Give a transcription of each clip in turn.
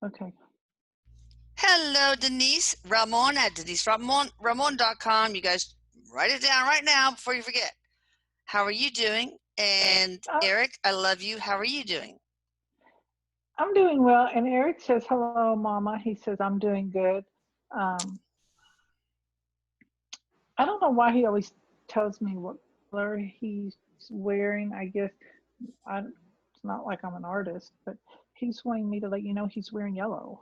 Okay. Hello, Denise Ramon at DeniseRamon.com. You guys write it down right now before you forget. How are you doing? And Eric, I love you. How are you doing? I'm doing well. And Eric says, hello, Mama. He says, I'm doing good. I don't know why he always tells me what color he's wearing. I guess it's not like I'm an artist, but he's wanting me to let you know he's wearing yellow.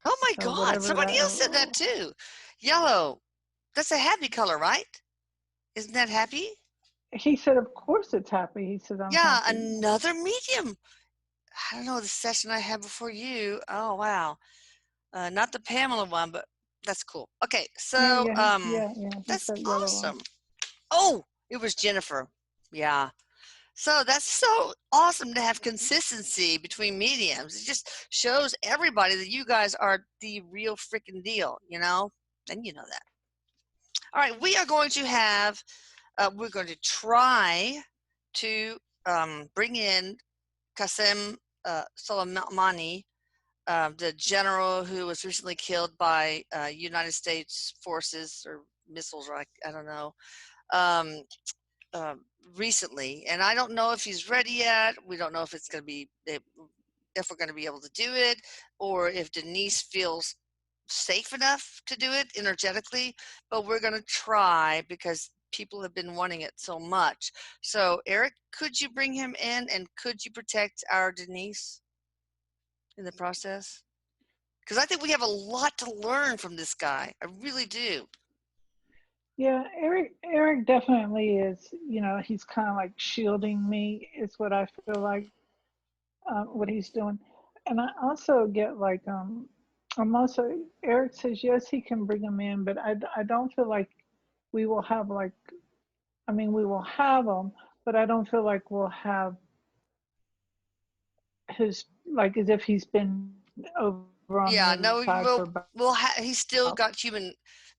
Oh my So God, somebody else said that too. Yellow. That's a happy color, right? Isn't that happy? He said, of course it's happy. He said, I'm Yeah, happy. another medium. I don't know the session I had before you. Oh, wow. Not the Pamela one, but that's cool. Okay, so Yeah. He that's said yellow one. awesome. Oh, it was Jennifer. Yeah. So that's so awesome to have consistency between mediums. It just shows everybody that you guys are the real freaking deal, you know? And you know that. All right, we are going to have, we're going to try to bring in Qassem Soleimani, the general who was recently killed by United States forces or missiles, or I don't know. Recently, and I don't know if he's ready yet. We don't know if it's going to be if we're going to be able to do it, or if Denise feels safe enough to do it energetically. But we're going to try because people have been wanting it so much. So, Eric, could you bring him in, and could you protect our Denise in the process? Because I think we have a lot to learn from this guy. I really do. Yeah, Eric definitely is, he's kind of like shielding me, is what I feel like, what he's doing. And I also get like, Eric says, yes, he can bring him in, but I don't feel like we will have like, we will have him, but I don't feel like we'll have his, like as if he's been over on the Yeah, other no, side for about he's still got human.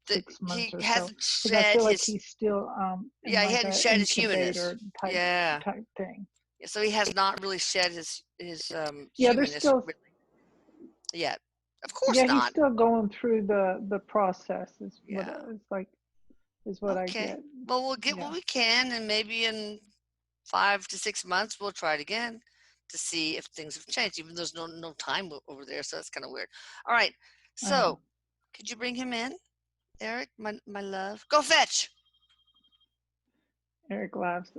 6 months He or so, hasn't because I shed feel like his. he's still in Yeah, he like hadn't a shed his humanness. incubator type Yeah, thing. so he has not really shed his Yeah, they're humanness still, yet. Of course yeah, he's not. still going through the process. Is what Yeah. it's like, is what I Okay. get. Well, we'll get Yeah. what we can, and maybe in 5 to 6 months we'll try it again to see if things have changed. Even though there's no time over there, so that's kind of weird. All right. So, could you bring him in, Eric, my love? Go fetch. Eric laughs.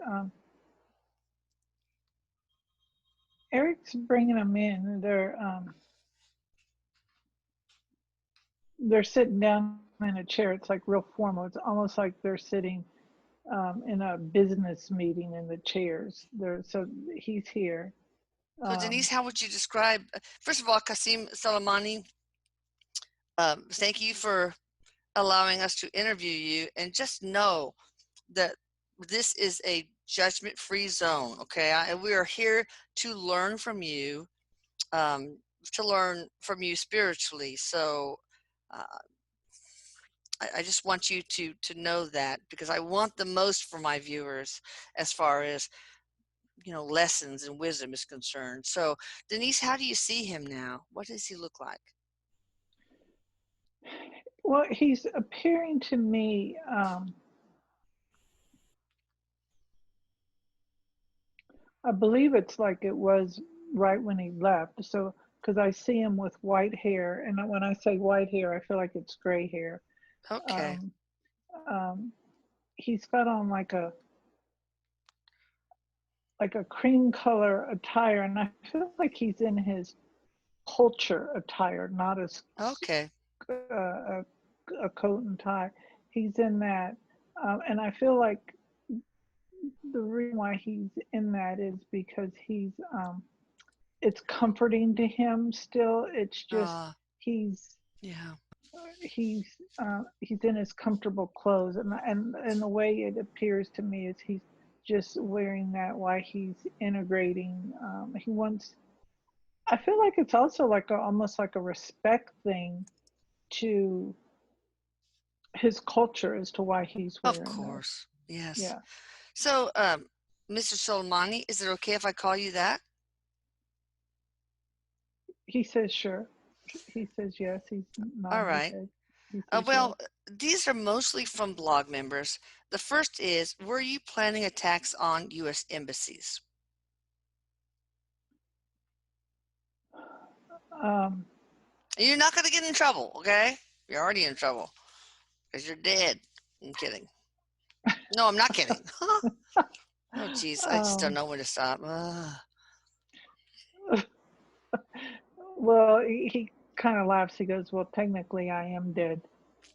Eric's bringing them in. They're sitting down in a chair. It's like real formal. It's almost like they're sitting in a business meeting in the chairs. So he's here. So, Denise, how would you describe? First of all, Qassem Soleimani, thank you for allowing us to interview you, and just know that this is a judgment-free zone. Okay, we are here to learn from you, to learn from you spiritually. So. I just want you to know that, because I want the most for my viewers as far as lessons and wisdom is concerned. So, Denise, how do you see him now? What does he look like? Well, he's appearing to me. I believe it's like it was right when he left. So, because I see him with white hair, and when I say white hair, I feel like it's gray hair. Okay. Um, he's got on like a cream color attire, and I feel like he's in his culture attire, not as Okay. a coat and tie. He's in that, and I feel like the reason why he's in that is because it's comforting to him still. It's just he's yeah he's in his comfortable clothes, and the way it appears to me is he's just wearing that while he's integrating. He wants. I feel like it's also like almost like a respect thing to his culture as to why he's Of wearing course. this. Yes. Yeah. So, Mr. Soleimani, is it okay if I call you that? He says sure. He says yes. He's All nodding his right. head. He says yes. Well, these are mostly from blog members. The first is, were you planning attacks on U.S. embassies? Um, You're not going to get in trouble, okay? You're already in trouble because you're dead. I'm kidding. No, I'm not kidding. Oh, geez. I just don't um, know when to stop. Ugh. well, he kind of laughs. He goes, "Well, technically, I am dead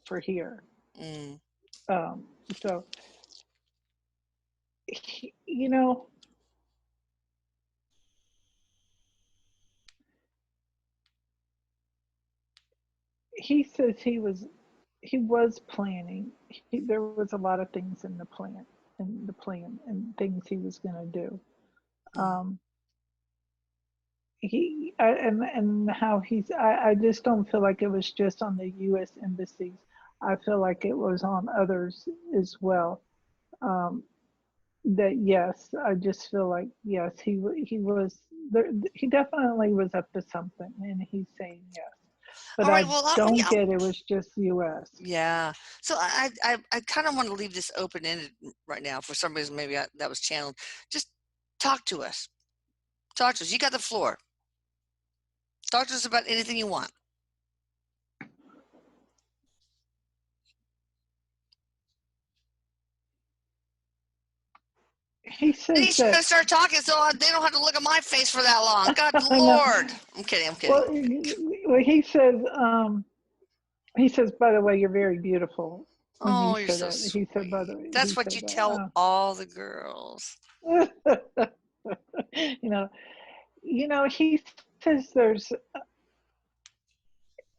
for here." Mm. Um, so, you know, he says he was planning. There was a lot of things in the plan, and things he was going to do. Mm. Um, and how I just don't feel like it was just on the U.S. embassies. I feel like it was on others as well. Um, that yes, I just feel like yes, he was there. He definitely was up to something, and he's saying yes. But All right. I Well, don't yeah. get it was just U.S. Yeah. So I kind of want to leave this open ended right now. For some reason, maybe that was channeled. Just talk to us. Talk to us. You got the floor. Talk to us about anything you want. He Then you says should that start talking so they don't have to look at my face for that long. God I know. Lord. I'm kidding. I'm kidding. Well, he says, by the way, you're very beautiful. When you Oh, you're said so that, he said, by the sweet. way, he That's what said you tell all the girls. that. you know, he says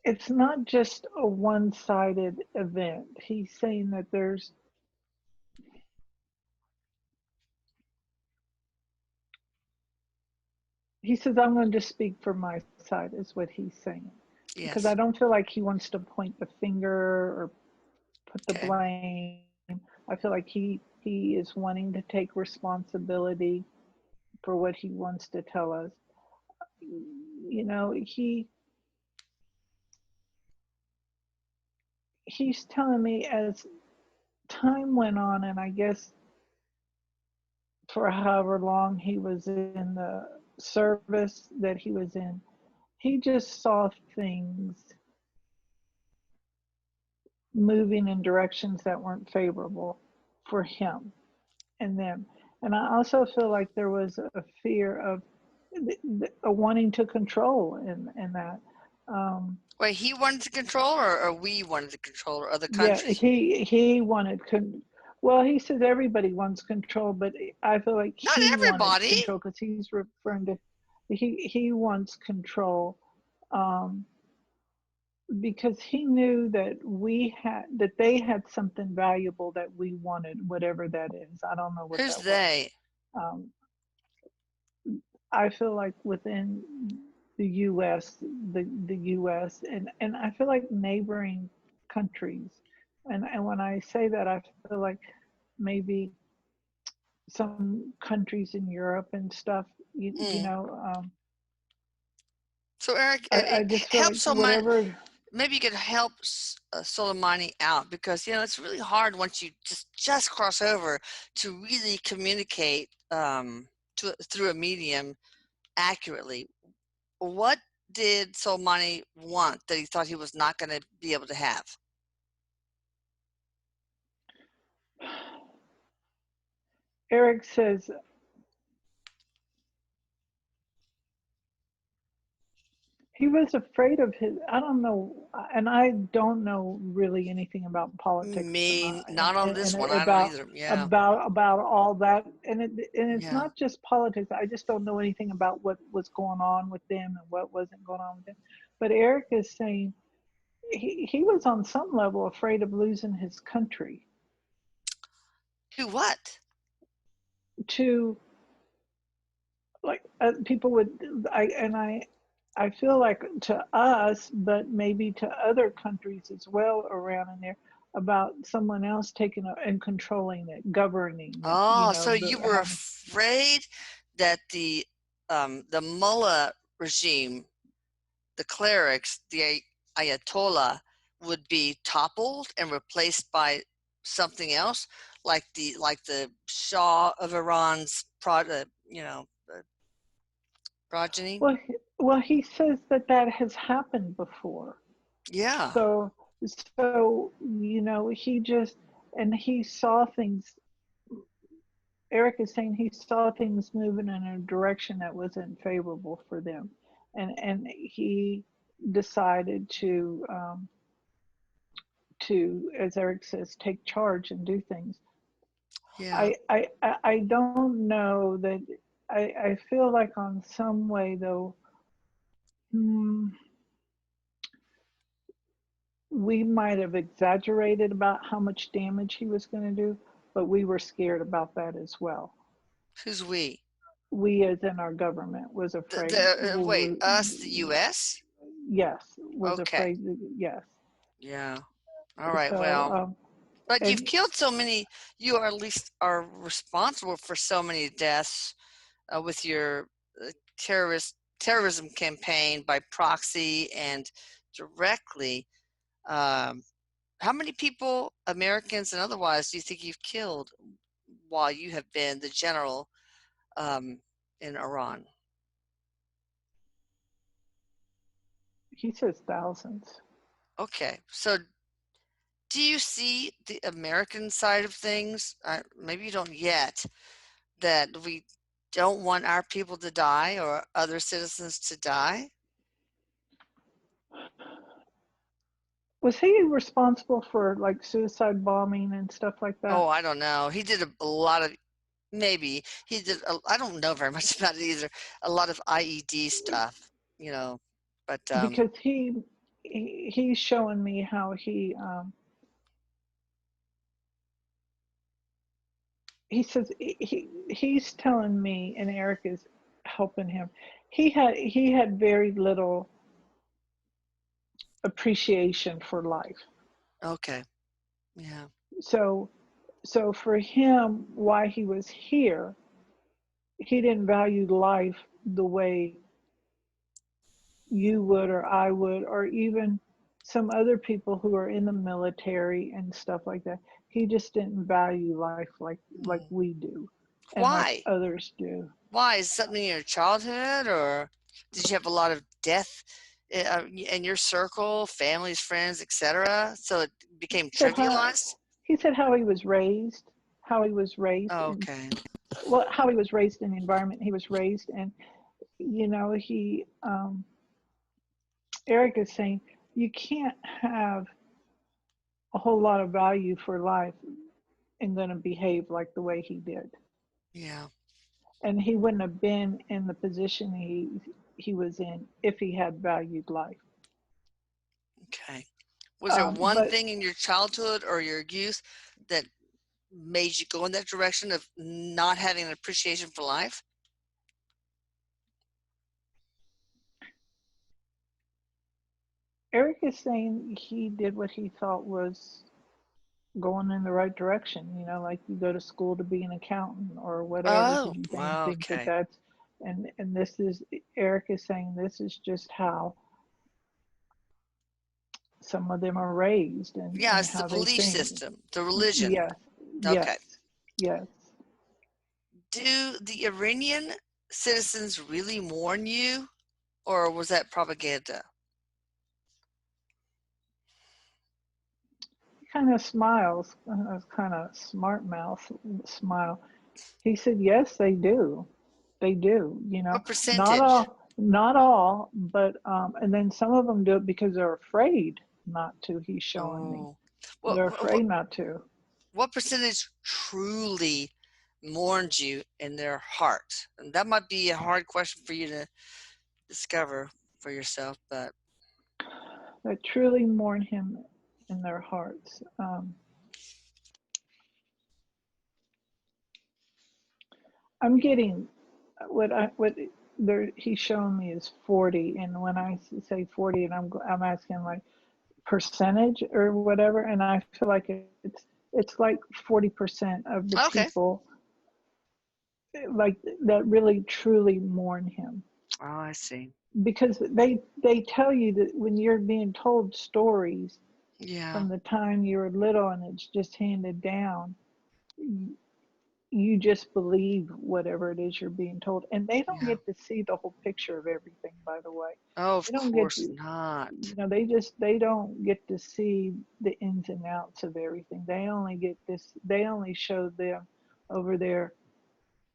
it's not just a one-sided event. He's saying that he says, I'm going to just speak for my side, is what he's saying. Because I Yes. don't feel like he wants to point the finger or put the Okay. blame. I feel like he is wanting to take responsibility for what he wants to tell us. He's telling me as time went on, and I guess for however long he was in the service that he was in, he just saw things moving in directions that weren't favorable for him and them. And I also feel like there was a fear of a wanting to control in that. Um, Wait, he wanted to control, or we wanted to control, or other yeah, countries? he wanted well, he says everybody wants control, but I feel like Not he wanted everybody. control because he's referring to he wants control. Um, because he knew that they had something valuable that we wanted, whatever that is. I don't know what Who's that was. they? um, I feel like within the us the us and I feel like neighboring countries, and when I say that I feel like maybe some countries in Europe and stuff, Mm. um, So Eric, I just feel help like someone. whatever. Maybe you could help Soleimani out, because it's really hard once you just cross over to really communicate through a medium accurately. What did Soleimani want that he thought he was not going to be able to have? Eric says he was afraid of his. I don't know, and I don't know really anything about politics, Me, not on this and one. I don't either. Yeah, about all that, and it's yeah. not just politics. I just don't know anything about what was going on with them and what wasn't going on with them. But Eric is saying he was on some level afraid of losing his country To what? to like people would I feel like to us, but maybe to other countries as well around in there, about someone else taking and controlling it, governing it, Oh, so the you were having. afraid that the Mullah regime the clerics, the Ayatollah, would be toppled and replaced by something else, like the Shah of Iran's progeny. Well, he says that that has happened before. Yeah, So, so he just and he saw things. Erik is saying he saw things moving in a direction that wasn't favorable for them, and he decided to, as Erik says, take charge and do things. yeah. I don't know that. I feel like on some way though, hmm, we might have exaggerated about how much damage he was going to do, but we were scared about that as well. Who's we? We, as in our government, was afraid. Wait, us, the U.S. Yes, was Okay, afraid. Yes. yeah. All right. So, Well, but you've and killed so many. You are at least are responsible for so many deaths with your uh, terrorism campaign by proxy and directly. Um, how many people, Americans and otherwise, do you think you've killed while you have been the general um, in Iran? he says thousands. Okay, so do you see the American side of things? Maybe you don't yet, that we don't want our people to die or other citizens to die? Was he responsible for like suicide bombing and stuff like that? Oh, I don't know. He did a lot of, maybe he did, I don't know very much about it either. A lot of IED stuff, you know, but Because he's showing me how he says he's telling me, and Erik is helping him. He had very little appreciation for life. okay. Yeah. So so for him, why he was here, he didn't value life the way you would or I would, or even some other people who are in the military and stuff like that. He just didn't value life like Mm. we do and like Why? others do. Why? Is something in your childhood, or did you have a lot of death in your circle, families, friends, etc.? So it became He said trivialized? how he was raised, how he was raised Oh, in okay. well, how he was raised in the environment he was raised in. He Erik is saying you can't have a whole lot of value for life and going to behave like the way he did. Yeah. And he wouldn't have been in the position he was in if he had valued life. Okay. Was there one But thing in your childhood or your youth that made you go in that direction of not having an appreciation for life? Erik is saying he did what he thought was going in the right direction. Like you go to school to be an accountant or whatever because Oh, you well, think that okay. that's and this is Erik is saying this is just how some of them are raised Yeah, and it's the how they belief think. system, the religion. Yes, Okay. yes, yes. Do the Iranian citizens really mourn you, or was that propaganda? He kind of smiles, kind of smart mouth smile. He said, "Yes, they do. They do. What Not percentage? all, but and then some of them do it because they're afraid not to. He's showing me Oh, what they're what afraid not to. what percentage truly mourns you in their heart? And that might be a hard question for you to discover for yourself, but That truly mourn him in their hearts." I'm getting what there he's showing me is 40, and when I say 40, and I'm asking like percentage or whatever, and I feel like it's like 40% of the okay. people like that really truly mourn him. Oh, I see. because they tell you that when you're being told stories Yeah. from the time you were little and it's just handed down, you just believe whatever it is you're being told, and they don't Yeah. get to see the whole picture of everything, by the way. Oh, They of don't get course to, not. they don't get to see the ins and outs of everything. They only show them over there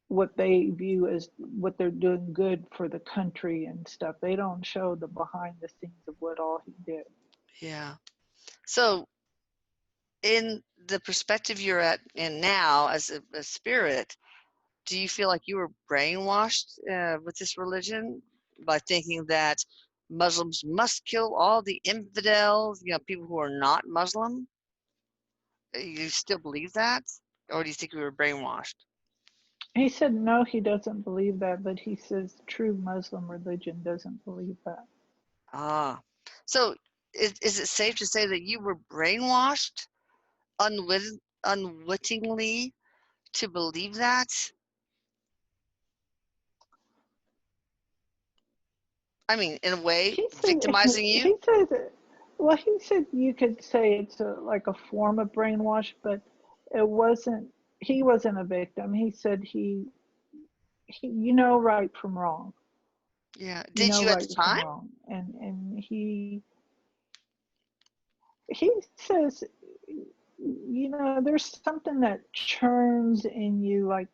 what they view as what they're doing good for the country and stuff. They don't show the behind the scenes of what all he did. Yeah. So, in the perspective you're at in now as a spirit, do you feel like you were brainwashed with this religion by thinking that Muslims must kill all the infidels, people who are not Muslim? You still believe that? Or do you think we were brainwashed? He said no, he doesn't believe that, but he says true Muslim religion doesn't believe that. Ah. So, is it safe to say that you were brainwashed unwittingly to believe that? I mean, in a way, He said victimizing you? he says well, he said you could say it's like a form of brainwash, but it wasn't. He wasn't a victim. He said you know right from wrong. Yeah. You Did know you at the right from time? wrong, and he says, there's something that churns in you, like,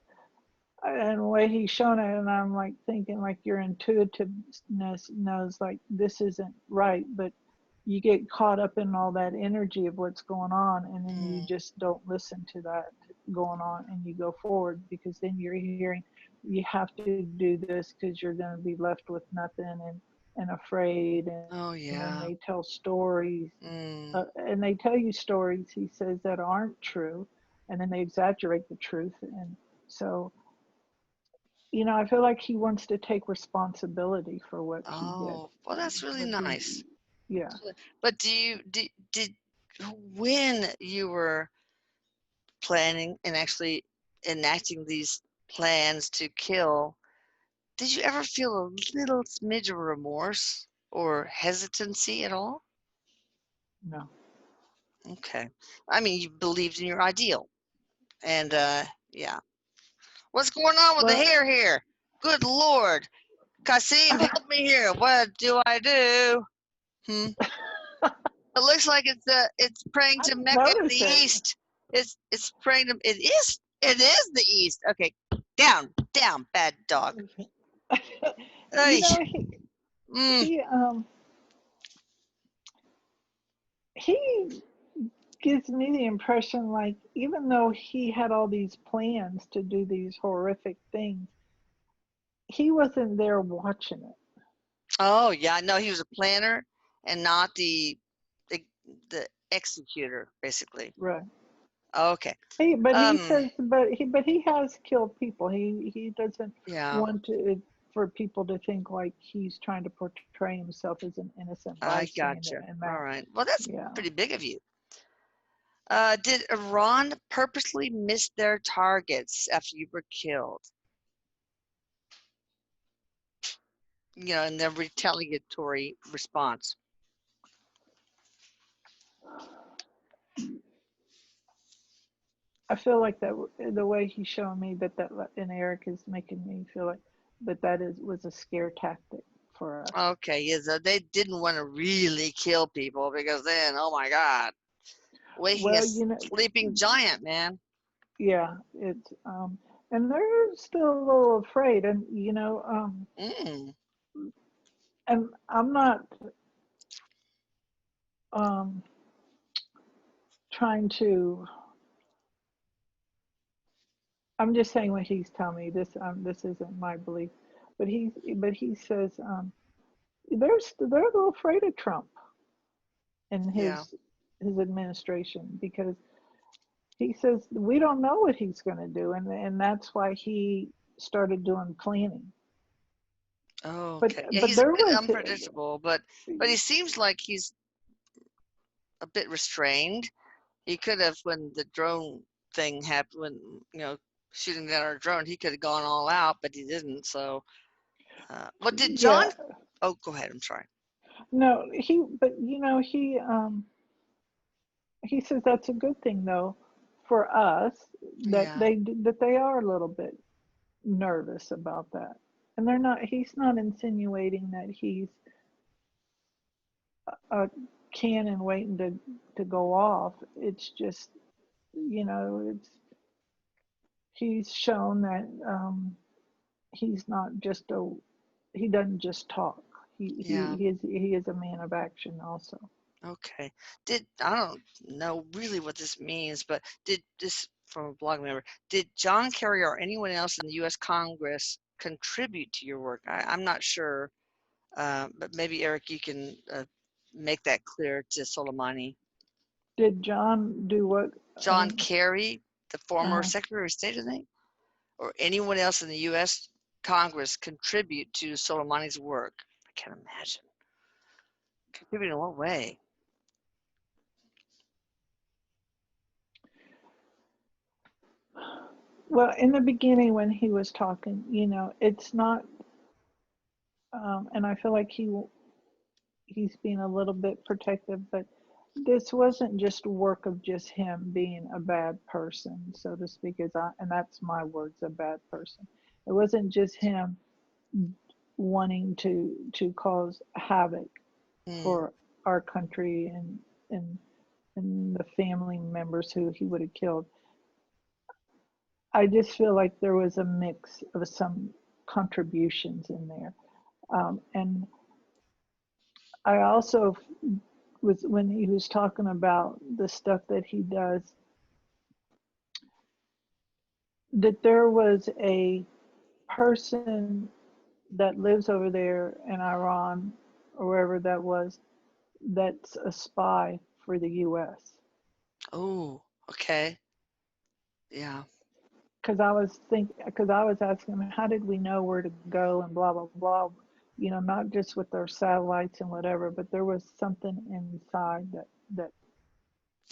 and the way he's shown it, and I'm like thinking like your intuitiveness knows like this isn't right, but you get caught up in all that energy of what's going on, and then you Mm. just don't listen to that going on, and you go forward because then you're hearing you have to do this because you're going to be left with nothing and afraid, and Oh, then they yeah. tell stories, Mm. and they tell you stories, he says, that aren't true, and then they exaggerate the truth, and so I feel like he wants to take responsibility for what he did. Oh, well, that's really What nice. yeah. But did when you were planning and actually enacting these plans to kill, did you ever feel a little smidge of remorse or hesitancy at all? No. Okay. I mean, you believed in your ideal. And yeah. What's going on with the Well, hair here? Good Lord. Qassem, help me here. What do I do? Hmm. It looks like it's praying I to didn't Mecca in the notice it. east. It's praying to it is the east. Okay, down, bad dog. you Ay, know, mm, he um he gives me the impression like even though he had all these plans to do these horrific things, he wasn't there watching it. oh yeah, no, he was a planner and not the, the executor, basically. Right. Okay. But he Um. says, but he has killed people. He doesn't Yeah, want to for people to think like he's trying to portray himself as an innocent I bystander, gotcha. and All that, right. Well, that's yeah. pretty big of you. Did Iran purposely miss their targets after you were killed? In their retaliatory response. I feel like that the way he's showing me that and Erik is making me feel like that is was a scare tactic for us. Okay, yeah, so they didn't want to really kill people because then, oh my God, waking a Well, sleeping giant, man. yeah, it's and they're still a little afraid, and Mm, and I'm not um trying to. I'm just saying what he's telling me. This isn't my belief, but he says they're a little afraid of Trump and yeah. his administration because he says we don't know what he's going to do, and that's why he started doing planning. Oh, But okay. Yeah, but he's a there bit was unpredictable, but he seems like he's a bit restrained. He could have, when the drone thing happened, when shooting down our drone, he could have gone all out, but he didn't. So, what did John yeah. Oh, go ahead. I'm sorry. No, but he says that's a good thing though for us that Yeah. they are a little bit nervous about that, and they're not. He's not insinuating that he's a cannon waiting to go off. It's just it's he's shown that he's not just a he doesn't just talk. Yeah. He is a man of action also. Okay. I don't know really what this means, but did this from a blog member, did John Kerry or anyone else in the U.S. Congress contribute to your work? I'm not sure, but maybe Eric, you can make that clear to Soleimani. Did John do what? I John didn't. Kerry, the former Uh, Secretary of State, I think, or anyone else in the U.S. Congress contribute to Soleimani's work? I can't imagine. Contribute in what way? well, in the beginning when he was talking, it's not, and I feel like he's being a little bit protective, but this wasn't just work of just him being a bad person, so to speak, and that's my words, a bad person. It wasn't just him wanting to cause havoc Mm, for our country and and the family members who he would have killed. I just feel like there was a mix of some contributions in there. And I also was when he was talking about the stuff that he does, that there was a person that lives over there in Iran or wherever that was, that's a spy for the US. oh, okay. Yeah. Because I was asking him, how did we know where to go and blah blah blah, not just with our satellites and whatever, but there was something inside that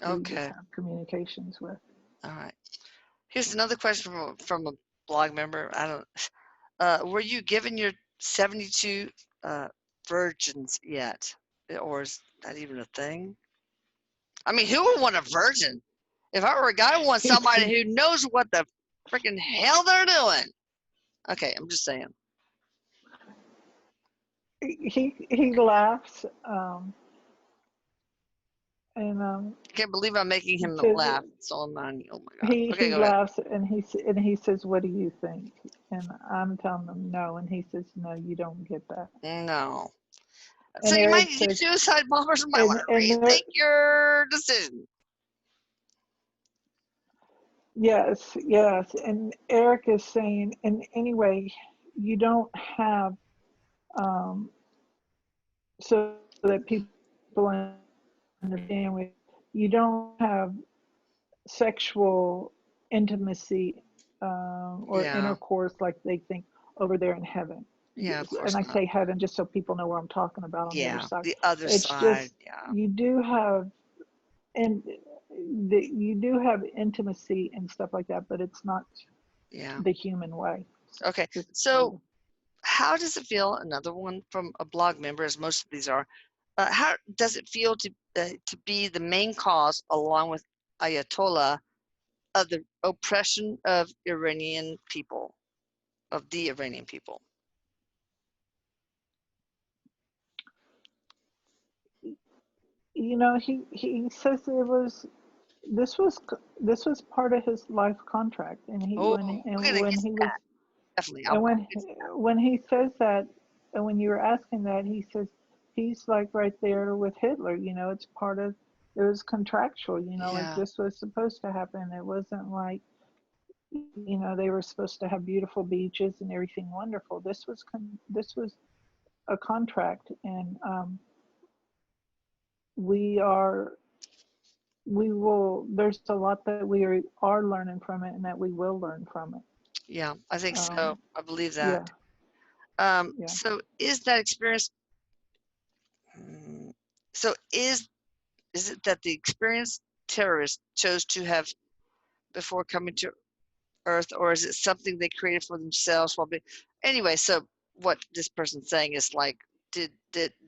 we would Okay. have communications with. All right. Here's another question from a blog member. I don't. Were you given your 72 uh, virgins yet, or is that even a thing? I mean, who would want a virgin? If I were a guy, I want He somebody who knows what the freaking hell they're doing. Okay, I'm just saying. he laughs, and I can't believe I'm making him says laugh. Soleimani. Oh my God. he Okay, he go ahead. laughs and he says, "What do you think?" And I'm telling him no, and he says, "No, you don't get that." No. So And you might, Eric you says, suicide bombers might want to and there, rethink your decision. yes, yes, and Eric is saying, and anyway, you don't have um, so that people understand with you don't have sexual intimacy or Yeah. intercourse like they think over there in heaven. Yeah, of And course I not. say heaven just so people know where I'm talking about on the other Yeah, side. the other It's side. just Yeah. you do have and you do have intimacy and stuff like that, but it's not Yeah. the human way. Okay. Just So how does it feel? Another one from a blog member, as most of these are. How does it feel to be the main cause, along with Ayatollah, of the oppression of Iranian people, of the Iranian people? he says it was this was this was part of his life contract, and Oh, we're gonna get when to he was that. Definitely. I and want to get to when he says that, and when you were asking that, he says he's like right there with Hitler. It's part of it was contractual. that. Like Yeah. this was supposed to happen. It wasn't like they were supposed to have beautiful beaches and everything wonderful. This was a contract, and we are we will. There's a lot that we are learning from it, and that we will learn from it. Yeah, I think so. Um, I believe that. yeah, yeah. So is that experience, mm, so is it that the experienced terrorists chose to have before coming to Earth, or is it something they created for themselves while being, anyway, so what this person's saying is like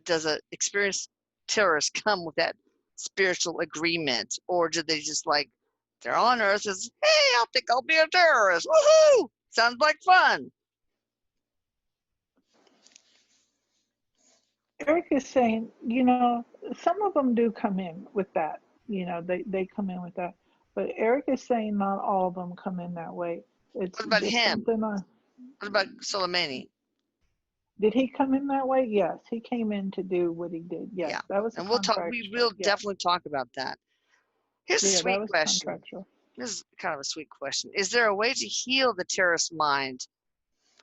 does a experienced terrorist come with that spiritual agreement, or do they just like they're on Earth as, hey, I think I'll be a terrorist. Woohoo! Sounds like fun. Erik is saying, some of them do come in with that. They come in with that. But Erik is saying not all of them come in that way. It's What about just him? something. What about Soleimani? Did he come in that way? Yes, he came in to do what he did. Yes, Yeah, that was a and we contractual. will Yeah, definitely talk about that. Here's a yeah, that sweet was question. contractual. This is kind of a sweet question. Is there a way to heal the terrorist mind,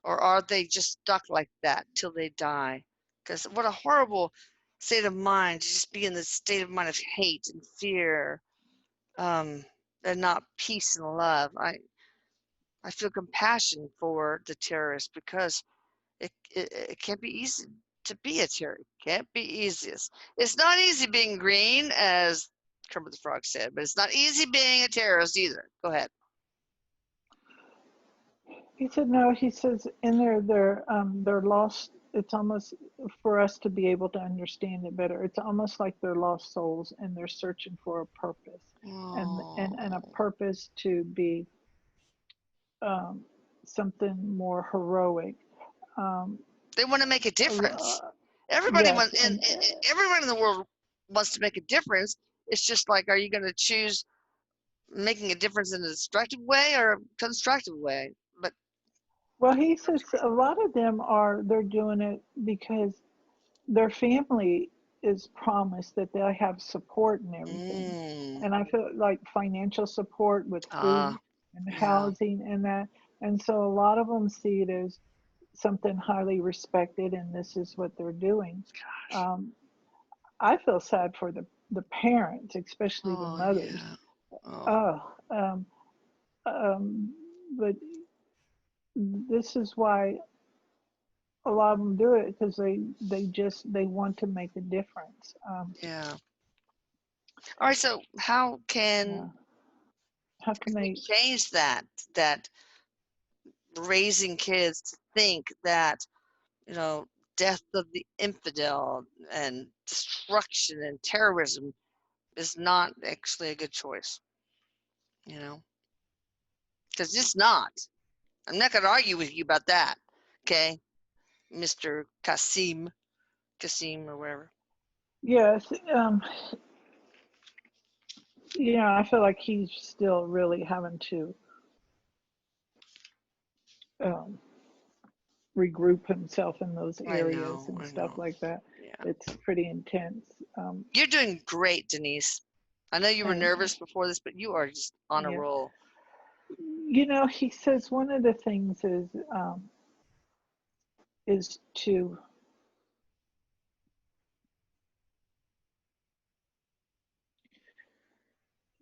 or are they just stuck like that till they die? Because what a horrible state of mind to just be in this state of mind of hate and fear, and not peace and love. I feel compassion for the terrorists because it can't be easy to be a terrorist. It can't be easiest. It's not easy being green, as Kermit the Frog said, but it's not easy being a terrorist either. Go ahead. He said no. He says in they're lost. It's almost for us to be able to understand it better. It's almost like they're lost souls and they're searching for a purpose, and a Oh, purpose to be um, something more heroic. Um, they want to make a difference. yes, Everyone in the world wants to make a difference. It's just like, are you going to choose making a difference in a destructive way or a constructive way? But well, he says a lot of them they're doing it because their family is promised that they'll have support and everything. mm, And I feel like financial support with ah, food and yeah, housing and that. And so a lot of them see it as something highly respected, and this is what they're doing. gosh, Um, I feel sad for the parents, especially the oh mothers. yeah, oh Oh, um, um, but this is why a lot of them do it because they want to make a difference. yeah. All right, so how Yeah. How can can we they? change that raising kids to think that, you know, death of the infidel and destruction and terrorism is not actually a good choice, you know? Because it's not. I'm not going to argue with you about that, okay, Mr. Qassem or whatever. Yes. I feel like he's still really having to um, regroup himself in those areas and I stuff know. like that. Yeah. It's pretty intense. You're doing great, Denise. I know you were And nervous before this, but you are just on a yeah, roll. he says one of the things is to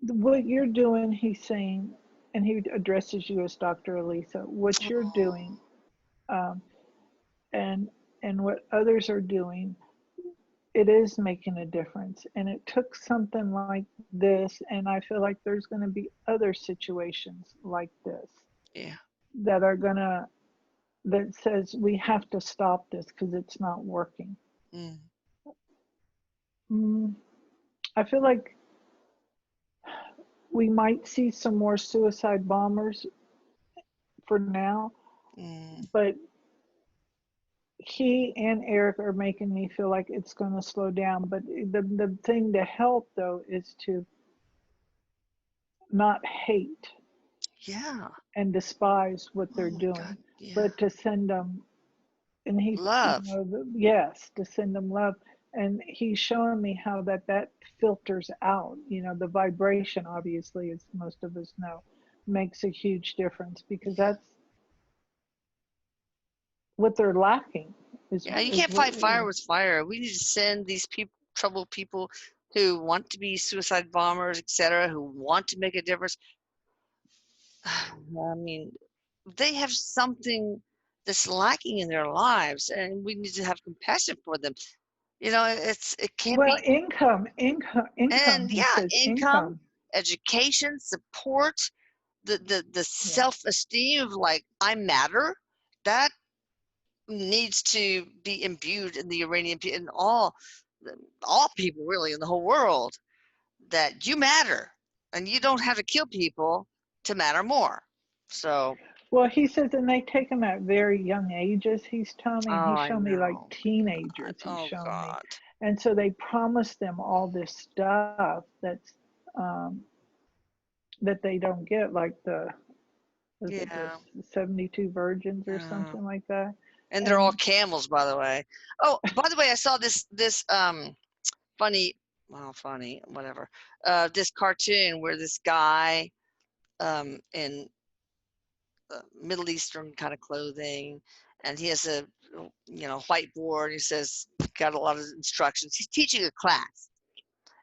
what you're doing. He's saying, and he addresses you as Dr. Elisa. What you're Oh, doing, um, and what others are doing, it is making a difference. And it took something like this, and I feel like there's going to be other situations like this yeah. that are going to that says we have to stop this because it's not working. Mm, mm, I feel like we might see some more suicide bombers for now, mm, but he and Erik are making me feel like it's going to slow down. But the thing to help though is to not hate yeah. and despise what Oh they're my God. doing, Yeah. but to send them, and Love. yes, to send them love. And he's showing me how that filters out. The vibration, obviously, as most of us know, makes a huge difference because Yeah. that's what they're lacking. Yeah. You Is can't what fight fire with fire. We need to send these people, troubled people who want to be suicide bombers, etc., who want to make a difference. I mean, they have something that's lacking in their lives, and we need to have compassion for them. You know, it can't well, be. income. And He yeah, says income, income. education, support, the Yeah. self-esteem of like I matter. That needs to be imbued in the Iranian people and all people really in the whole world, that you matter and you don't have to kill people to matter more. So, Well, he says, and they take them at very young ages. He's telling me, oh, he's I shown me like know. God. teenagers. He's Oh shown me, God. and so they promise them all this stuff that's um, that they don't get, like the was it the Yeah. 72 virgins or Yeah. something like that. And they're all And camels, by the way. Oh, by the way, I saw this funny, well, funny, whatever. This cartoon where this guy in Middle Eastern kind of clothing, and he has a whiteboard. He says got a lot of instructions. He's teaching a class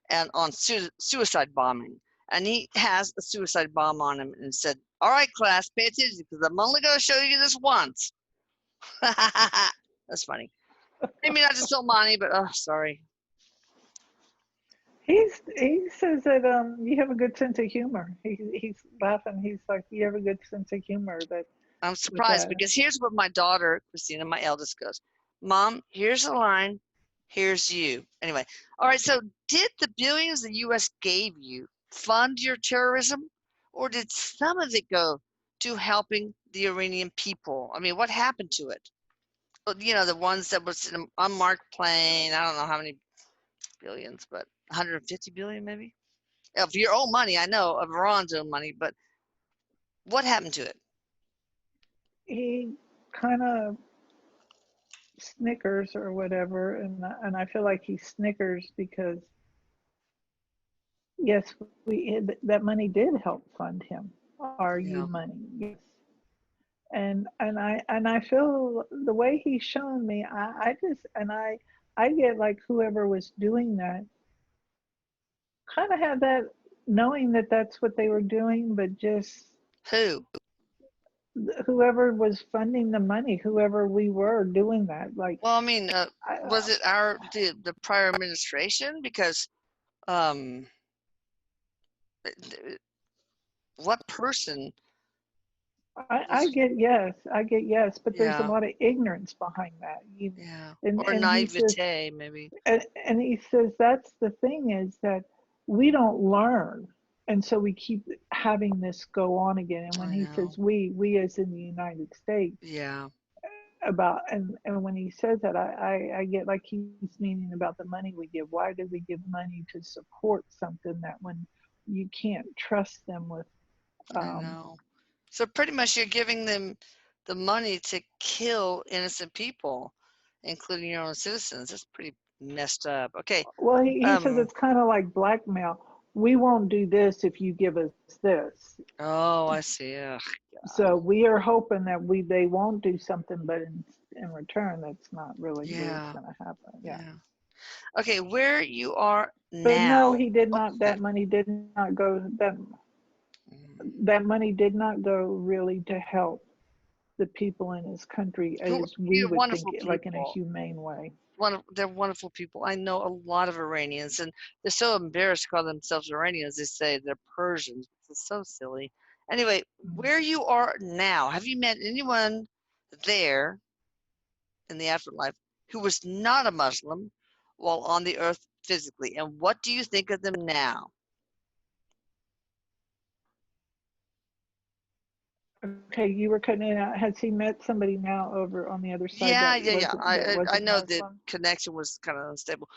and on suicide bombing, and he has a suicide bomb on him, and said, "All right, class, pay attention because I'm only going to show you this once." That's funny. Maybe not just Soleimani, but oh, sorry. he says that you have a good sense of humor. He's laughing. He's like, you have a good sense of humor that I'm with surprised that. because here's what my daughter, Christina, my eldest, goes, Mom, here's a line. Here's you. Anyway, all right. So, did the billions the U.S. gave you fund your terrorism, or did some of it go to helping the Iranian people? I mean, what happened to it? Well, the ones that was in an unmarked plane. I don't know how many billions, but 150 billion maybe of your own money. I know of Iran's own money, but what happened to it? He kind of snickers or whatever, and I feel like he snickers because yes, we that money did help fund him. Our you Yeah, money, yes. And I feel the way he's shown me, I just and I get like whoever was doing that kind of had that knowing that that's what they were doing, but just who? whoever was funding the money, whoever we were doing that, like Well, I mean, I, was it the prior administration? Because um, what person? I Was, get yes, I get yes, but there's a yeah, lot of ignorance behind that. yeah, And or he says, naivete, maybe. and he says that's the thing is that we don't learn, and so we keep having this go on again. And when I he know. says we as in the United States Yeah, about and when he says that, I get like he's meaning about the money we give. Why do we give money to support something that when you can't trust them with I um, know. So pretty much, you're giving them the money to kill innocent people, including your own citizens. That's pretty messed up. Okay. well, he says Um. it's kind of like blackmail. We won't do this if you give us this. Oh, I see. Ugh, God. So we are hoping that they won't do something, but in return, that's not really the way it's Yeah. going to happen. Yeah. Yeah. Okay. Where you are But no, now? he did Oh, not. okay. That money did not go. Mm. That money did not go really to help the people in his country as we You're would think, wonderful like in a people. humane way. They're wonderful people. I know a lot of Iranians, and they're so embarrassed to call themselves Iranians. They say they're Persians. It's so silly. Anyway, Mm. where you are now, have you met anyone there in the afterlife who was not a Muslim while on the earth physically? And what do you think of them now? Okay, you were cutting it out. Has he met somebody now over on the other side Yeah, yeah, yeah. that I wasn't know the Muslim? connection was kind of unstable.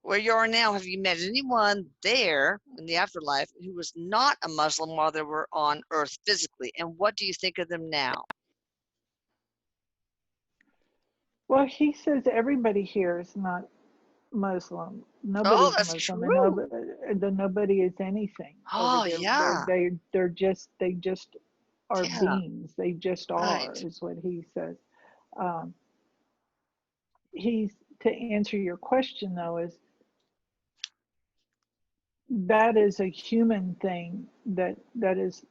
Where you are now, have you met anyone there in the afterlife who was not a Muslim while they were on earth physically? And what do you think of them now? Well, he says everybody here is not Muslim. Oh, Nobody's that's Muslim, and true. nobody is anything over Oh, there. yeah. They just are Yeah, beings. They just are, right. is what he says. Um, he's to answer your question though is that is a human thing that is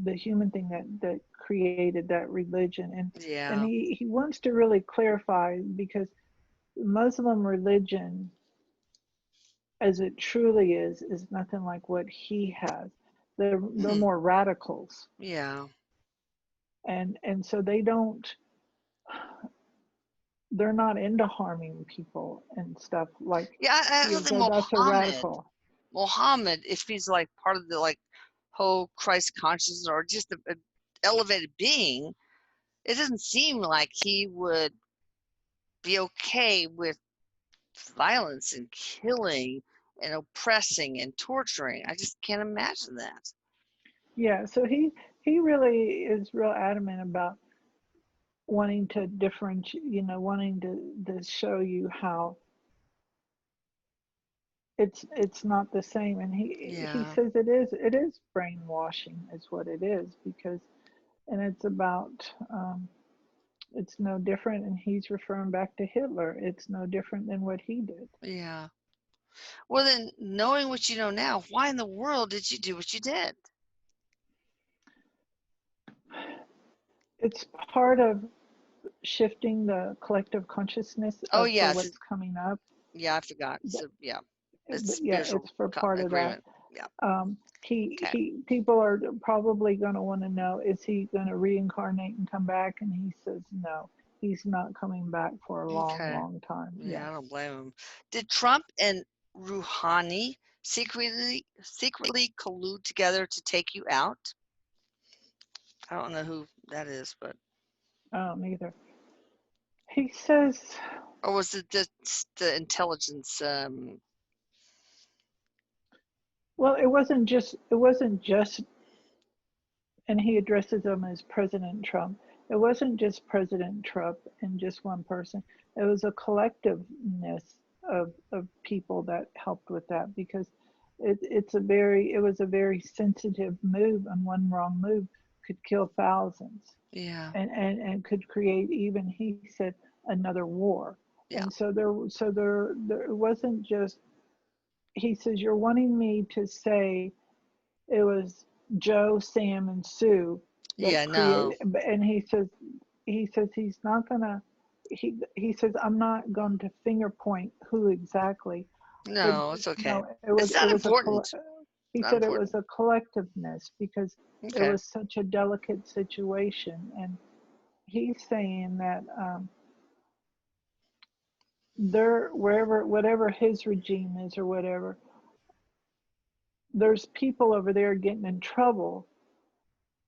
the human thing that created that religion and Yeah. he wants to really clarify because Muslim religion as it truly is nothing like what he has. They're Hmm. more radicals, Yeah. and so they don't. they're not into harming people and stuff. Like Yeah, I don't think that's a radical. Muhammad, if he's like part of the like whole Christ consciousness or just a elevated being, it doesn't seem like he would be okay with violence and killing and oppressing and torturing. I just can't imagine that. Yeah, so he really is real adamant about wanting to differentiate, wanting to show you how it's not the same. And he Yeah, says it is brainwashing is what it is, because and it's about it's no different, and he's referring back to Hitler. It's no different than what he did. yeah. Well, then, knowing what you know now, why in the world did you do what you did? It's part of shifting the collective consciousness Oh, for yeah, what's coming up. yeah, I forgot. So, yeah, it's Yeah, spiritual it's for part of that. agreement. Yeah, okay, He people are probably going to want to know, is he going to reincarnate and come back? And he says no, he's not coming back for a long, okay. long time. Yeah, Yeah. I don't blame him. Did Trump and Rouhani secretly collude together to take you out? I don't know who that is, but I don't either. He says, or was it the intelligence? well, it wasn't just, and he addresses them as President Trump. It wasn't just President Trump and just one person. It was a collectiveness of people that helped with that, because it was a very sensitive move, and one wrong move could kill thousands, Yeah, and could create, even he said, another war. yeah, And so there it wasn't just, he says, you're wanting me to say it was Joe, Sam, and Sue that yeah. created. No, And he says he's not gonna. He says, I'm not going to finger point who exactly, but no, it's okay. no, It's it not was a. important. He Not said it was important. a collectiveness, because it Okay. was such a delicate situation, and he's saying that there, wherever, whatever his regime is or whatever, there's people over there getting in trouble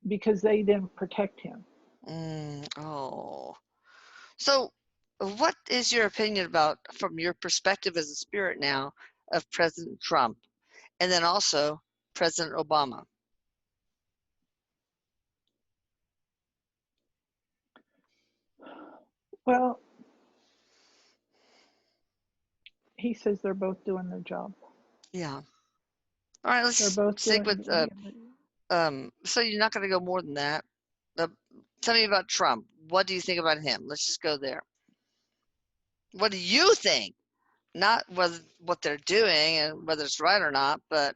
because they didn't protect him. Oh. So, what is your opinion about, from your perspective as a spirit now, of President Trump and then also President Obama? Well, he says they're both doing their job. Yeah. All right, They're let's both stick doing. with so you're not going to go more than that. Uh, Tell me about Trump. What do you think about him? Let's just go there. What do you think? Not what they're doing and whether it's right or not, but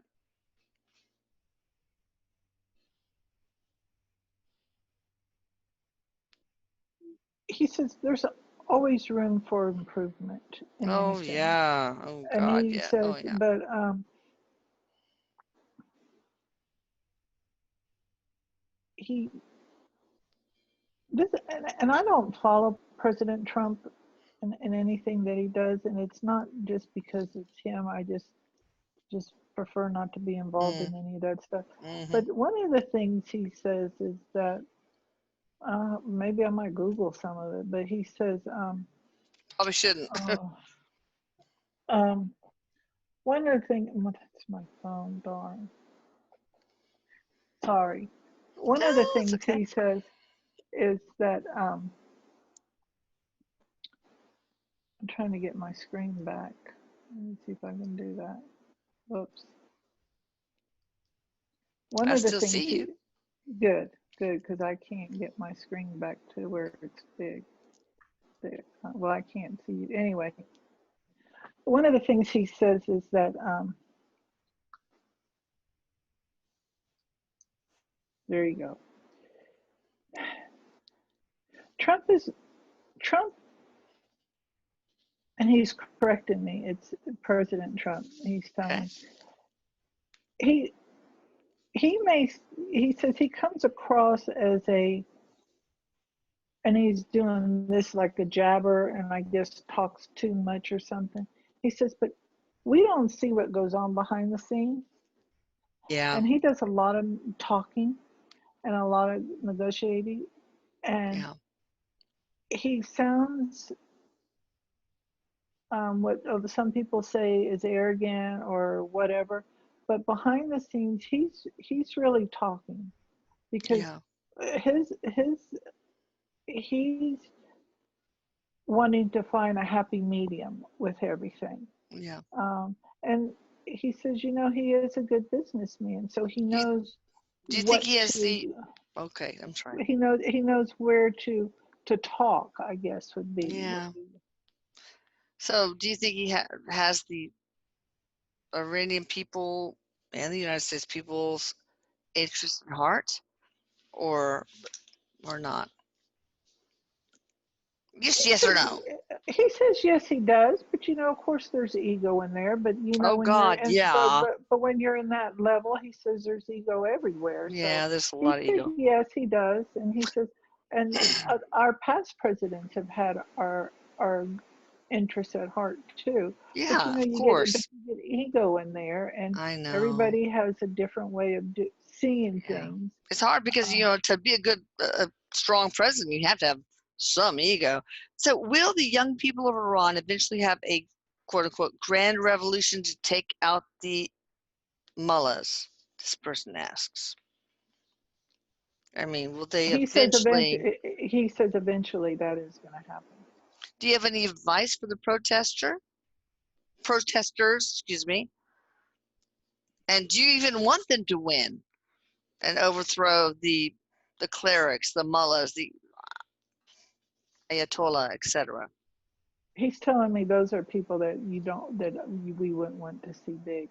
He says there's always room for improvement in oh anything, yeah, oh and God, he yeah, oh says, yeah. but he this, and I don't follow President Trump in anything that he does, and it's not just because it's him. I just prefer not to be involved Mm, in any of that stuff. mm-hmm. But one of the things he says is that, maybe I might Google some of it, but he says, Probably shouldn't. uh, um, one of the things, that's my phone, darn. Sorry. One No, of the it's things okay. he says is that, I'm trying to get my screen back. Let me see if I can do that. Whoops. One I of the still things see you. he, good, good, because I can't get my screen back to where it's big. There. Well, I can't see it. Anyway, one of the things he says is that, there you go. Trump is Trump, and he's correcting me. It's President Trump. He's telling Okay. me he he may he says he comes across as a and he's doing this like a jabber, and I guess talks too much or something. He says, but we don't see what goes on behind the scenes. Yeah. And he does a lot of talking and a lot of negotiating, and Yeah. he sounds what some people say is arrogant or whatever, but behind the scenes, he's really talking because Yeah. his he's wanting to find a happy medium with everything. Yeah. And he says, he is a good businessman, so he Do you, knows do you think what he has the? to Okay, I'm sorry. he knows where to talk, I guess would be what Yeah. So, do you think he has the Iranian people and the United States people's interest in heart, or not? Just he yes or says no. he says yes, he does, but of course there's ego in there, but Oh when you're God, in yeah, but when you're in that level, he says there's ego everywhere. So yeah. There's a he lot of says ego. yes, he does, and he says, and our past presidents have had our interests at heart too, but Yeah, of you get course. ego in there, and I know. everybody has a different way of seeing Yeah, things. it's hard because um, to be a good, strong president, you have to have some ego. So, will the young people of Iran eventually have a quote unquote grand revolution to take out the mullahs? This person asks. I mean, will they eventually? he says eventually that is going to happen. Do you have any advice for the protesters? Excuse me. And do you even want them to win and overthrow the clerics, the mullahs, the Ayatollah, etc.? He's telling me those are people that we wouldn't want to see big,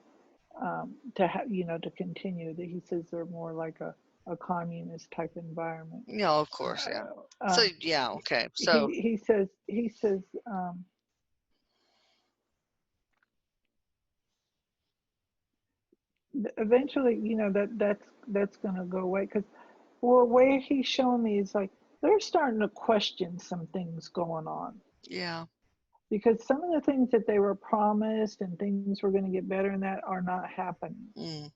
to have, to continue. That he says they're more like a communist type environment. Of course, yeah. So Uh, yeah, okay. So he says eventually, that's going to go away, because where he's showing me is like they're starting to question some things going on, yeah, because some of the things that they were promised and things were going to get better and that are not happening. mm,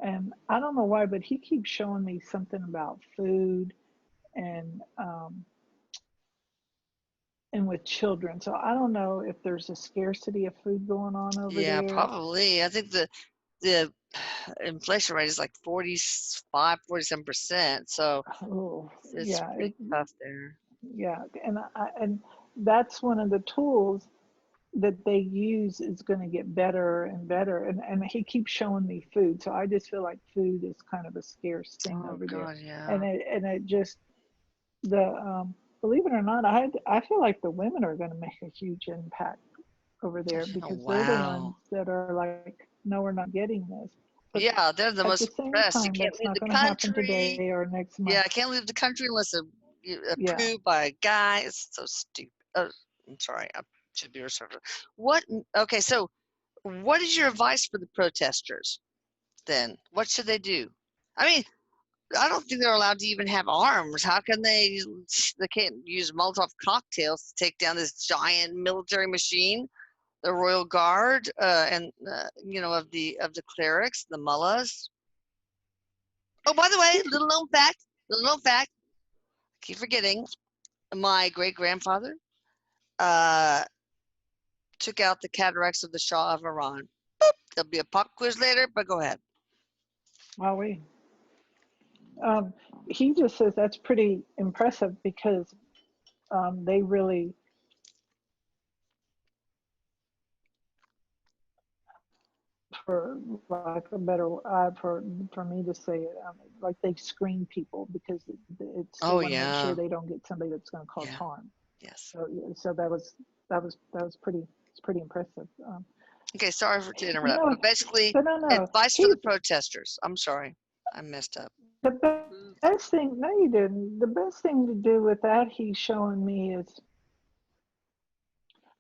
And I don't know why, but he keeps showing me something about food and with children. So I don't know if there's a scarcity of food going on over yeah, there. probably. I think the inflation rate is like 45, 47%. So Oh, it's yeah, pretty tough there. yeah, and that's one of the tools that they use is going to get better and better. And he keeps showing me food, so I just feel like food is kind of a scarce thing Oh over there. God, And yeah. it just the believe it or not, I feel like the women are going to make a huge impact over there, Oh because they're the ones wow. that are like, no, we're not getting this. But Yeah, they're the at the most same oppressed. You time, can't that's leave not the going to happen country. today or next Yeah, month. I can't leave the country unless Yeah. approved by a guy. It's so stupid. I'm sorry. I should be reserved. What? Okay, so what is your advice for the protesters then? What should they do? I mean, I don't think they're allowed to even have arms. How can they? They can't use Molotov cocktails to take down this giant military machine, the Royal Guard, and of the clerics, the mullahs. Oh, by the way, little known fact. Keep forgetting. My great grandfather uh, took out the cataracts of the Shah of Iran. Boop. There'll be a pop quiz later, but go ahead. Wow, we. Um, he just says that's pretty impressive, because they really, for like a better for me to say it, like they screen people, because they Oh want to make sure yeah, they don't get somebody that's going to cause yeah, harm. yes. So yeah, so that was pretty, it's pretty impressive. Okay, sorry to You interrupt, know, but basically, but no, advice for the he's protesters. I'm sorry, I messed up. the best thing. No, you didn't. The best thing to do with that, he's showing me, is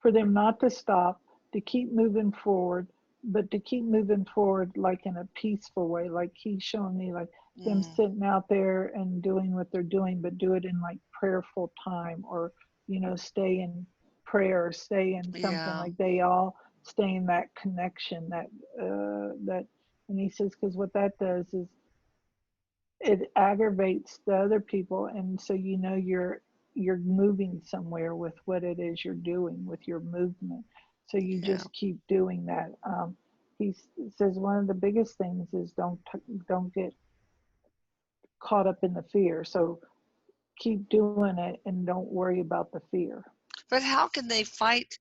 for them not to stop, to keep moving forward, but to keep moving forward like in a peaceful way. Like he's showing me, like them Mm, sitting out there and doing what they're doing, but do it in like prayerful time, or stay in prayer, stay in something, yeah. like they all stay in that connection, that. And he says, because what that does is it aggravates the other people, and so you're moving somewhere with what it is you're doing with your movement, so you Yeah. just keep doing that. He says one of the biggest things is don't get caught up in the fear, so keep doing it and don't worry about the fear. But how can they fight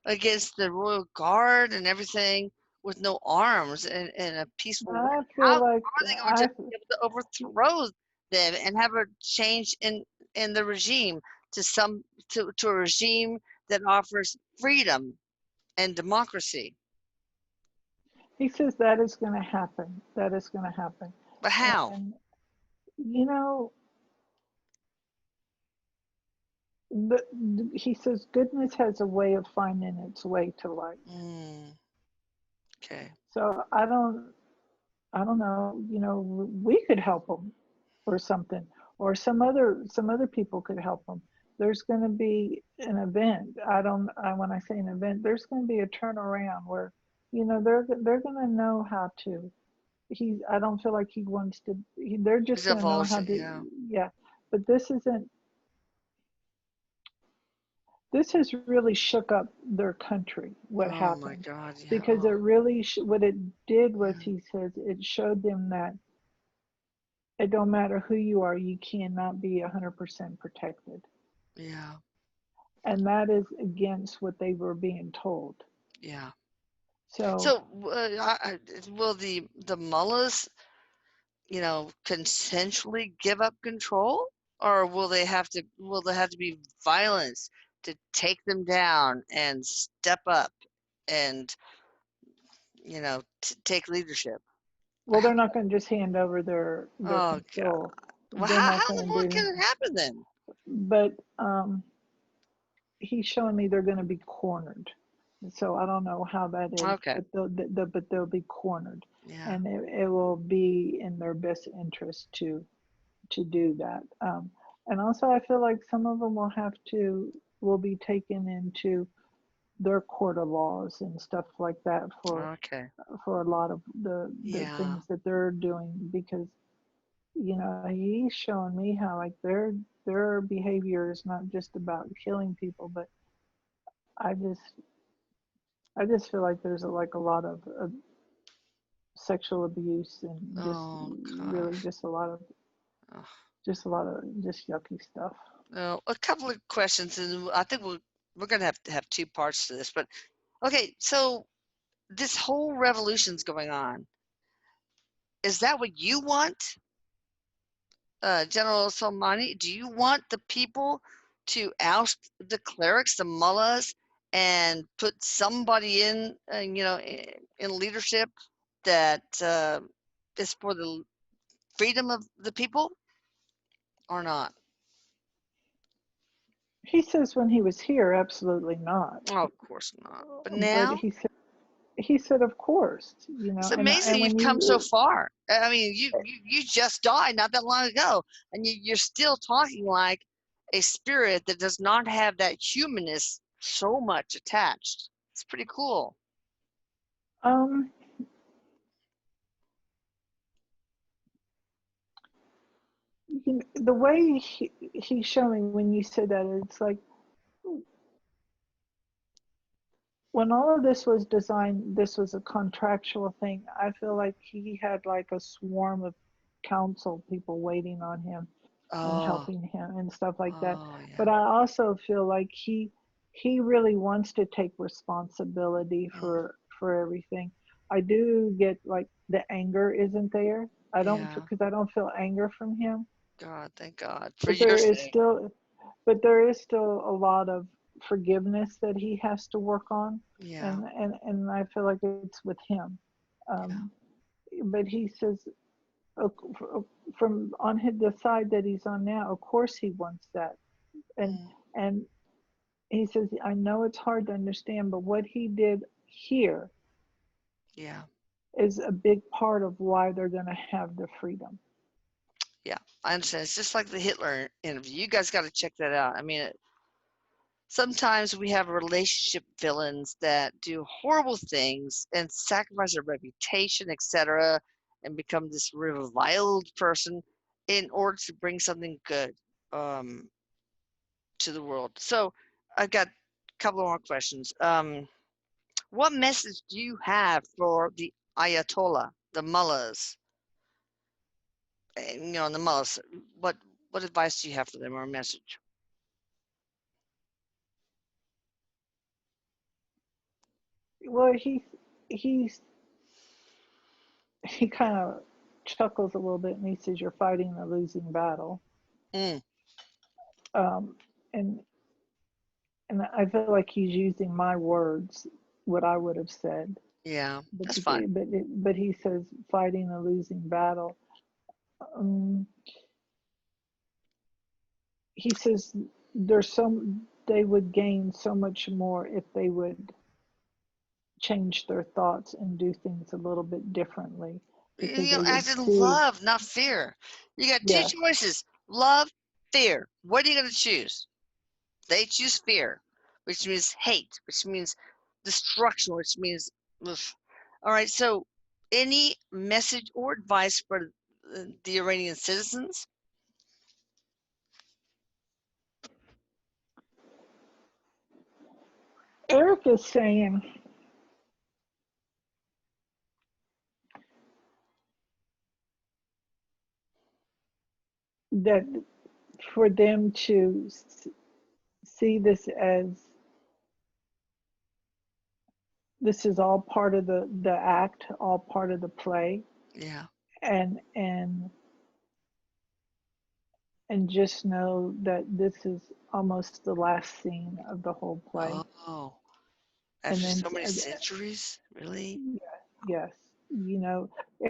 against the royal guard and everything with no arms in a peaceful way? I How feel like are they going to I be able to overthrow them and have a change in the regime to to a regime that offers freedom and democracy? he says that is going to happen, that is going to happen. But how? And you know the, he says goodness has a way of finding its way to light. Mm, okay. So I don't know, we could help them or something, or some other people could help them. There's going to be an event. When I say an event, there's going to be a turnaround where they're going to know how to. I don't feel like he wants to. They're just going to know Divulge how it, to. yeah. Yeah, but this has really shook up their country, what Oh my happened, God, yeah. because it Oh, really what it did was, yeah. he says, it showed them that it don't matter who you are, you cannot be 100% protected, Yeah. and that is against what they were being told. Yeah. So So, will the mullahs, consensually give up control, or will there have to be violence to take them down and step up and, take leadership? well, they're not going to just hand over their Oh God. control. Well, They're not how in the going to world do. can it happen then? But he's showing me they're going to be cornered. So I don't know how that is, Okay. but they'll be cornered, Yeah. and it will be in their best interest to do that. And also, I feel like some of them will be taken into their court of laws and stuff like that Okay. for a lot of the Yeah. things that they're doing, because he's showing me how, like, their behavior is not just about killing people, but I just I just feel like there's like a lot of sexual abuse, and just Oh really gosh. Oh. just a lot of just yucky stuff. Well, a couple of questions, and I think we're gonna have to have two parts to this. But okay, so this whole revolution's going on. Is that what you want, General Soleimani? Do you want the people to oust the clerics, the mullahs, and put somebody in leadership that is for the freedom of the people, or not? He says when he was here, absolutely not. Oh, of course not. But But now? he said of course, It's and amazing when you've come so you far. I mean, you just died not that long ago, and you're still talking like a spirit that does not have that humanness so much attached. It's pretty cool. um the way he's showing when you said that, it's like when all of this was designed, this was a contractual thing. I feel like he had like a swarm of council people waiting on him and Oh, helping him and stuff like that. oh But yeah. I also feel like he really wants to take responsibility Mm, for everything. I do get like the anger isn't there. I don't, yeah. because I don't feel anger from him, God, thank God for but your there is sake. still there is still a lot of forgiveness that he has to work on, Yeah, and I feel like it's with him. yeah. Um, but he says, uh, from on the side that he's on now, of course he wants that, and Mm, and he says, I know it's hard to understand, but what he did here yeah. is a big part of why they're going to have the freedom. Yeah, I understand. It's just like the Hitler interview. You guys got to check that out. I mean, sometimes we have relationship villains that do horrible things and sacrifice their reputation, etc., and become this reviled person in order to bring something good um, to the world. So, I've got a couple more questions. What message do you have for the Ayatollah, the Mullahs, the Mullahs? What what advice do you have for them or a message? Well, he's he kind of chuckles a little bit and he says, "You're fighting a losing battle," Mm, um, and and I feel like he's using my words, what I would have said, yeah, but that's fine. but he says fighting a losing battle. Um, he says there's some they would gain so much more if they would change their thoughts and do things a little bit differently because they would Act in see. love, not fear. You got two Yes, choices: love, fear. What are you going to choose? They choose fear, which means hate, which means destruction, which means. Ugh. All right. So, any message or advice for the Iranian citizens? Erik is saying that for them to see this as this is all part of the act, all part of the play, Yeah. and and just know that this is almost the last scene of the whole play. Oh, And after then, so many centuries, really? yes,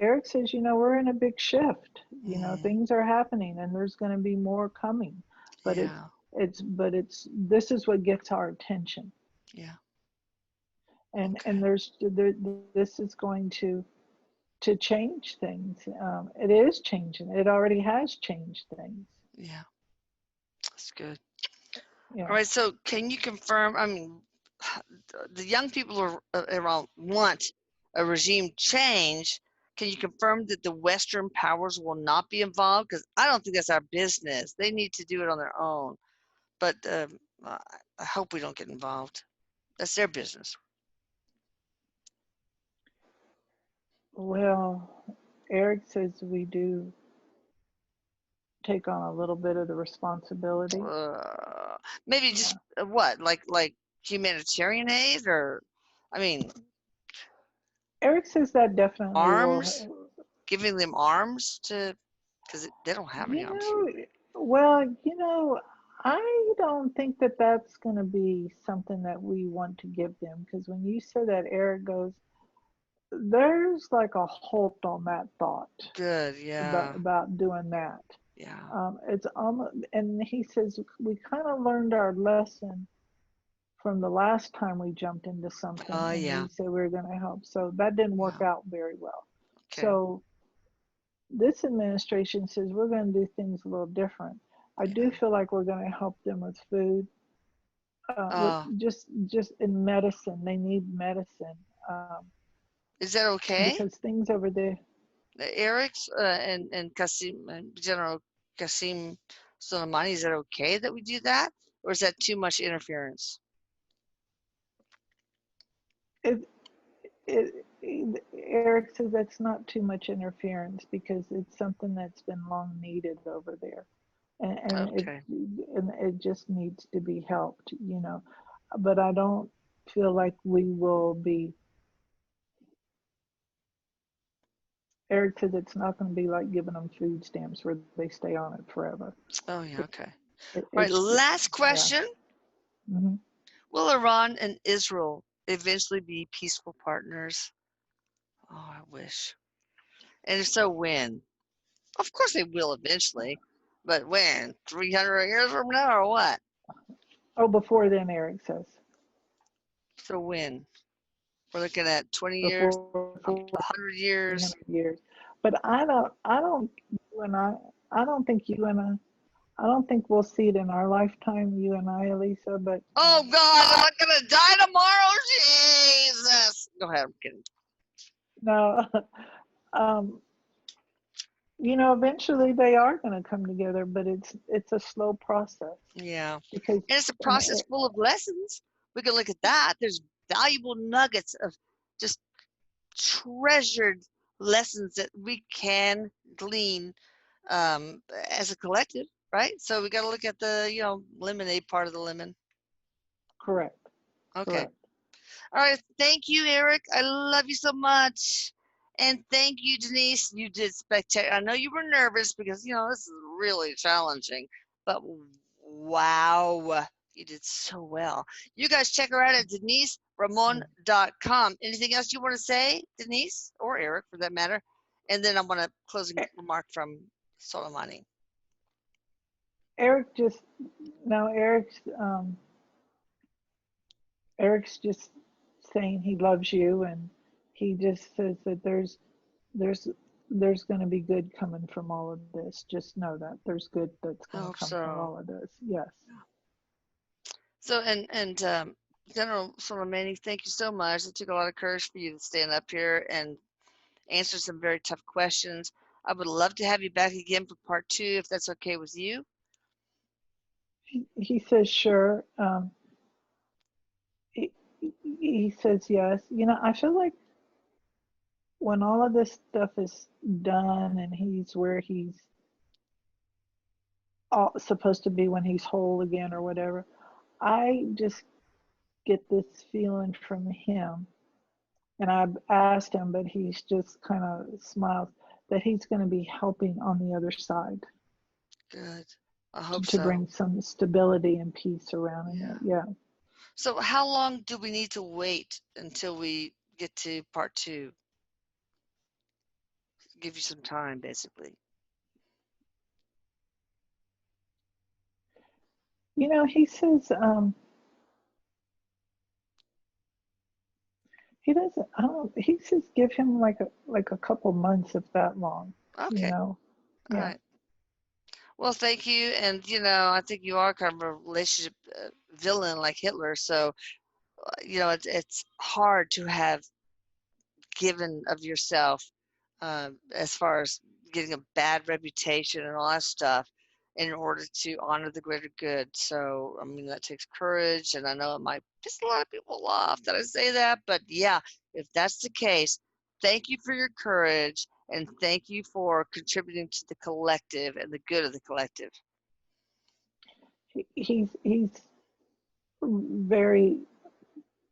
Erik says, we're in a big shift. Mm, Things are happening, and there's going to be more coming. But yeah. it's this is what gets our attention, Yeah. and Okay. this is going to change things. It is changing. It already has changed things. Yeah. That's good. All Yeah. right. So, can you confirm? I mean, the young people around want a regime change. Can you confirm that the Western powers will not be involved? Because I don't think that's our business. They need to do it on their own. But I hope we don't get involved. That's their business. Well, Erik says we do take on a little bit of the responsibility. Uh, Maybe just Yeah. what, like humanitarian aid, or I mean, Erik says that definitely arms, will. giving them arms to, because they don't have any You arms. know, well, I don't think that that's going to be something that we want to give them because when you say that, Erik goes, there's like a halt on that thought Good. Yeah. about doing that. Yeah. It's almost, and he says we kind of learned our lesson from the last time we jumped into something Oh, and yeah. we said we were going to help. So that didn't Yeah. work out very well. Okay. So this administration says we're going to do things a little different. I do Yeah. feel like we're going to help them with food, with Uh, just in medicine. They need medicine is that okay? because things over there. Eric's and Qasim and General Qasim Soleimani, is that okay that we do that, or is that too much interference? It, Erik says that's not too much interference because it's something that's been long needed over there, Okay. and it just needs to be helped. But I don't feel like we will be. Erik says it's not going to be like giving them food stamps where they stay on it forever. Oh, yeah. It, Okay. All right. it's Last yeah. question: Hmm. will Iran and Israel eventually be peaceful partners? Oh, I wish. And if so, when? Of course, they will eventually, but when? 300 years from now, or what? Oh, before then, Erik says So when? We're looking at 20 years, before 100 300 years. years. But I don't. You and I. I don't think you and I don't think we'll see it in our lifetime, you and I, Elisa. But Oh God, am I gonna die tomorrow? Jesus. Go ahead, I'm kidding. no, um, eventually they are going to come together, but it's a slow process Yeah. because And it's a and process full of lessons. We can look at that. There's valuable nuggets of just treasured lessons that we can glean as a collective, right? So we got to look at the, lemonade part of the lemon. correct, Okay. correct. All right. Thank you, Erik. I love you so much. And thank you, Denise. You did spectacular. I know you were nervous because, this is really challenging, but wow, you did so well. You guys check her out at deniseramon.com. Anything else you want to say, Denise, or Erik for that matter? And then I want a closing remark from Soleimani. Erik just no, Erik's just saying he loves you, and he just says that there's there's going to be good coming from all of this. Just know that there's good that's I going to hope come from so. all of this. Yes. So, and General Soleimani, thank you so much. It took a lot of courage for you to stand up here and answer some very tough questions. I would love to have you back again for part 2, if that's okay with you. He says sure. He, he says yes. I feel like when all of this stuff is done and he's where he's supposed to be when he's whole again or whatever, I just get this feeling from him. And I've asked him, but he's just kind of smiles that he's going to be helping on the other side Good. I hope to so. bring some stability and peace around in Yeah. it. Yeah. So, how long do we need to wait until we get to part 2? Give you some time, basically. He says he doesn't. I don't. He says give him like a couple months, if that long. You Okay. know. All Yeah. right. Well, thank you. And, I think you are kind of a relationship villain like Hitler. So, it's hard to have given of yourself as far as getting a bad reputation and all that stuff in order to honor the greater good. So, I mean, that takes courage. And I know it might piss a lot of people off that I say that. But yeah, if that's the case, thank you for your courage and thank you for contributing to the collective and the good of the collective. He's very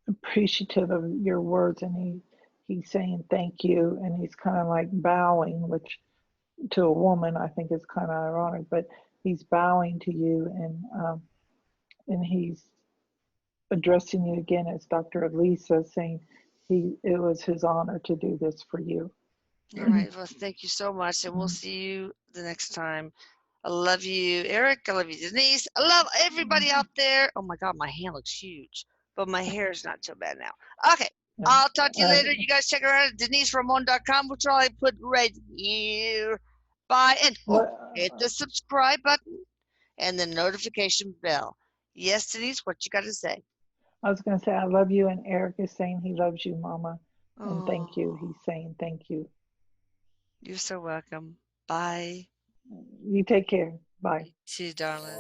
appreciative of your words, and he's saying thank you, and he's kind of like bowing, which to a woman I think is kind of ironic, but he's bowing to you, and he's addressing you again as Dr. Elisa, saying it was his honor to do this for you. All right. Well, thank you so much. And we'll see you the next time. I love you, Erik. I love you, Denise. I love everybody out there. Oh my God, my hand looks huge, but my hair is not so bad now. Okay. Yeah. I'll talk to you I, later. You guys check her out at deniseramon.com, which I put right here. Bye. And hit the subscribe button and the notification bell. Yes, Denise, what you got to say? I was going to say I love you, and Erik is saying he loves you, Mama, and thank you. Oh, He's saying thank you. you're so welcome. Bye. You take care. Bye. You too, darling.